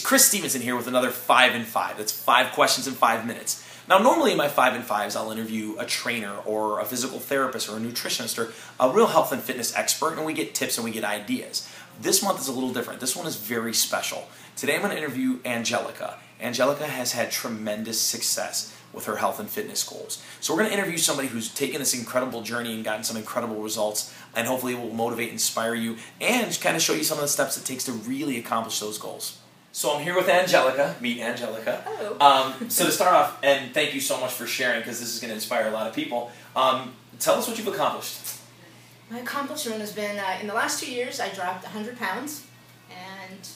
Chris Stevenson here with another 5 in 5. That's 5 questions in 5 minutes. Now, normally in my 5 in 5s, I'll interview a trainer or a physical therapist or a nutritionist or a real health and fitness expert, and we get tips and we get ideas. This month is a little different. This one is very special. Today I'm going to interview Angelica. Angelica has had tremendous success with her health and fitness goals. So we're going to interview somebody who's taken this incredible journey and gotten some incredible results, and hopefully it will motivate, inspire you, and kind of show you some of the steps it takes to really accomplish those goals. So I'm here with Angelica. Meet Angelica. Hello. So to start off, and thank you so much for sharing, because this is going to inspire a lot of people, tell us what you've accomplished. My accomplishment has been, in the last 2 years, I dropped 100 pounds, and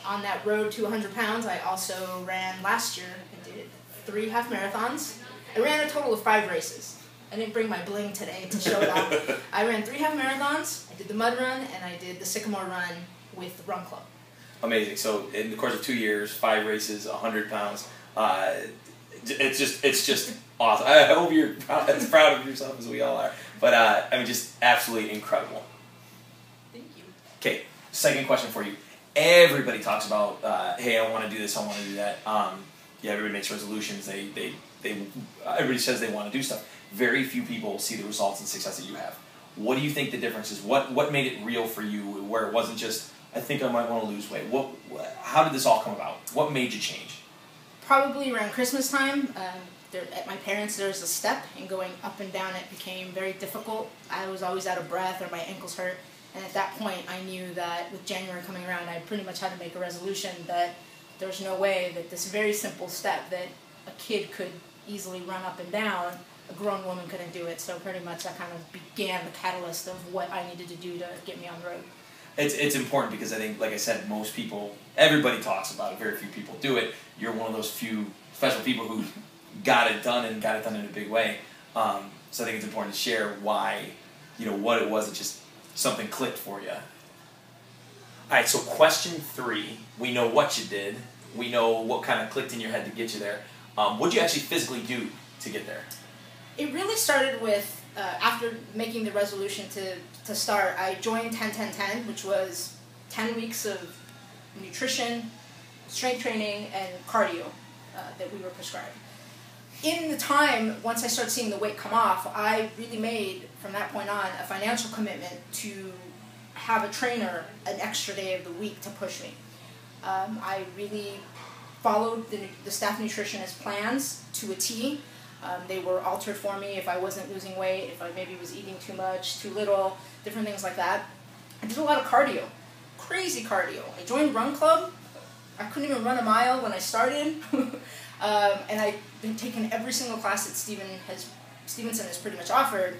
on that road to 100 pounds, I also ran last year. I did 3 half marathons. I ran a total of 5 races. I didn't bring my bling today to show it off. I ran 3 half marathons, I did the mud run, and I did the Sycamore run with the Run Club. Amazing. So in the course of 2 years, 5 races, 100 pounds. It's just awesome. I hope you're as proud of yourself as we all are. But I mean, just absolutely incredible. Thank you. Okay, second question for you. Everybody talks about, hey, I want to do this, I want to do that. Yeah, everybody makes resolutions. Everybody says they want to do stuff. Very few people see the results and success that you have. What do you think the difference is? What made it real for you, where it wasn't just, I think I might want to lose weight? How did this all come about? What made you change? Probably around Christmas time. At my parents' there was a step, and going up and down it became very difficult. I was always out of breath or my ankles hurt, and at that point I knew that with January coming around I pretty much had to make a resolution that there was no way that this very simple step that a kid could easily run up and down, a grown woman couldn't do it. So pretty much that kind of began the catalyst of what I needed to do to get me on the road. It's important because I think, like I said, most people, everybody talks about it, very few people do it. You're one of those few special people who got it done and got it done in a big way. So I think it's important to share why, what it was that just something clicked for you. Alright, so question 3, we know what you did, we know what kind of clicked in your head to get you there. What did you actually physically do to get there? It really started with, after making the resolution to start, I joined 10-10-10, which was 10 weeks of nutrition, strength training, and cardio that we were prescribed. In the time, once I started seeing the weight come off, I really made, from that point on, a financial commitment to have a trainer an extra day of the week to push me. I really followed the staff nutritionist plans to a T. They were altered for me if I wasn't losing weight, if I maybe was eating too much, too little, different things like that. I did a lot of cardio, crazy cardio. I joined Run Club. I couldn't even run a mile when I started. And I've been taking every single class that Stevenson has pretty much offered,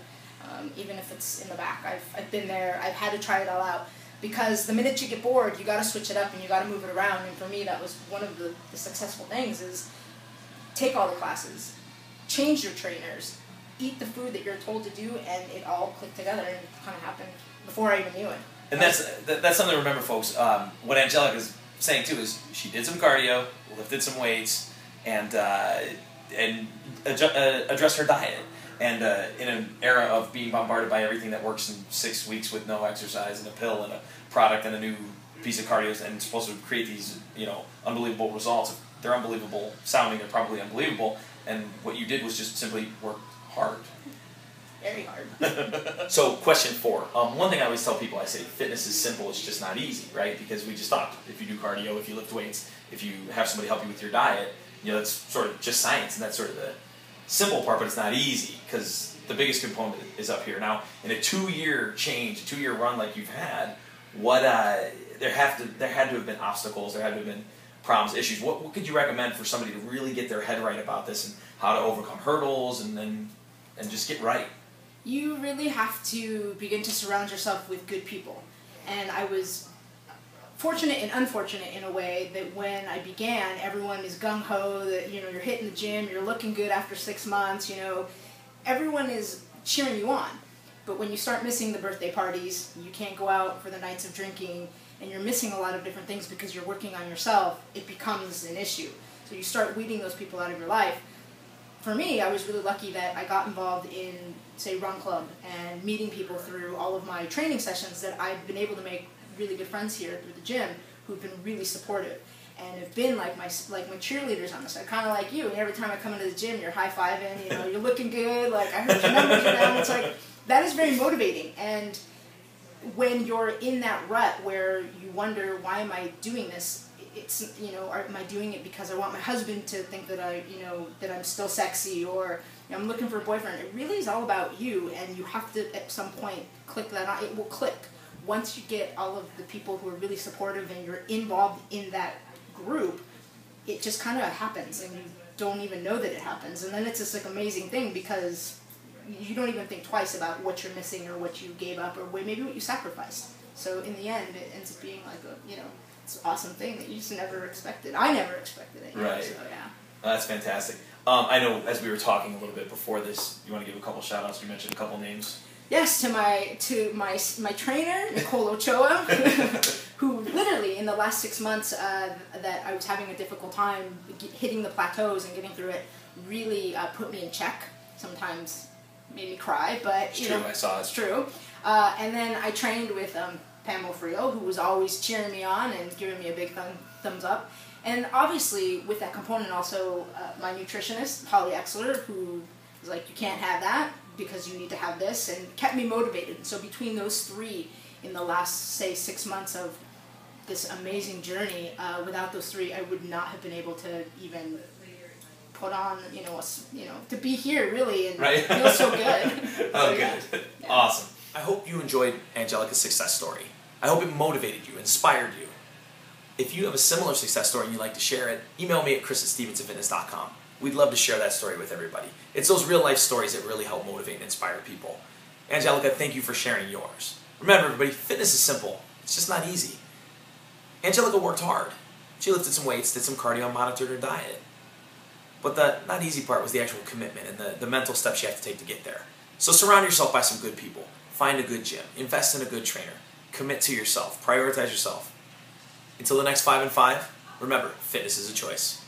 even if it's in the back. I've been there. I've had to try it all out. Because the minute you get bored, you got to switch it up and you got to move it around. And for me, that was one of the successful things, is take all the classes, change your trainers, eat the food that you're told to do, and it all clicked together and it kind of happened before I even knew it. And that's something to remember, folks. What Angelica's saying too is she did some cardio, lifted some weights, and addressed her diet. And in an era of being bombarded by everything that works in 6 weeks with no exercise and a pill and a product and a new piece of cardio and it's supposed to create these unbelievable results. If they're unbelievable sounding, they're probably unbelievable. And what you did was just simply work hard. Very hard. So question 4. One thing I always tell people, I say fitness is simple, it's just not easy, right? Because we just talked. If you do cardio, if you lift weights, if you have somebody help you with your diet, that's sort of just science, and that's sort of the simple part, but it's not easy because the biggest component is up here. Now, in a 2-year change, a 2-year run like you've had, there had to have been obstacles, there had to have been problems, issues. What could you recommend for somebody to really get their head right about this and how to overcome hurdles and just get right? You really have to begin to surround yourself with good people. And I was fortunate and unfortunate in a way that when I began, everyone is gung-ho, that you're hitting the gym, you're looking good after 6 months, everyone is cheering you on. But when you start missing the birthday parties, you can't go out for the nights of drinking, and you're missing a lot of different things because you're working on yourself, it becomes an issue. So you start weeding those people out of your life. For me, I was really lucky that I got involved in, say, Run Club and meeting people through all of my training sessions, that I've been able to make really good friends here through the gym who've been really supportive. and have been like my cheerleaders on the side, kind of like you. And every time I come into the gym, you're high-fiving, you know, you're looking good, like I heard your numbers are down. It's like, that is very motivating. And when you're in that rut where you wonder, why am I doing this? It's, you know, am I doing it because I want my husband to think that that I'm still sexy, or you know, I'm looking for a boyfriend? It really is all about you, and you have to at some point click that on. It will click once you get all of the people who are really supportive and you're involved in that group. It just kind of happens, and you don't even know that it happens, and then it's this like amazing thing because you don't even think twice about what you're missing or what you gave up or maybe what you sacrificed. So in the end, it ends up being like a, you know, it's an awesome thing that you just never expected. I never expected it. Right. So, yeah. That's fantastic. I know as we were talking a little bit before this, you want to give a couple shout outs? You mentioned a couple names. Yes, to my trainer, Nicole Ochoa, who literally in the last 6 months that I was having a difficult time hitting the plateaus and getting through it, really put me in check. Sometimes made me cry, but it's true. I saw it. It's true. And then I trained with Pam Ofrio, who was always cheering me on and giving me a big thumbs up. And obviously, with that component, also my nutritionist, Holly Exler, who was like, you can't have that because you need to have this, and kept me motivated. So between those three, in the last, say, 6 months of this amazing journey, without those three, I would not have been able to even put on, to be here, really, and right. feel so good. Oh, good. Yeah. Awesome. I hope you enjoyed Angelica's success story. I hope it motivated you, inspired you. If you have a similar success story and you'd like to share it, email me at chris@stevensonfitness.com. We'd love to share that story with everybody. It's those real-life stories that really help motivate and inspire people. Angelica, thank you for sharing yours. Remember, everybody, fitness is simple. It's just not easy. Angelica worked hard. She lifted some weights, did some cardio, and monitored her diet. But the not easy part was the actual commitment and the mental steps you have to take to get there. So surround yourself by some good people. Find a good gym. Invest in a good trainer. Commit to yourself. Prioritize yourself. Until the next 5 and 5, remember, fitness is a choice.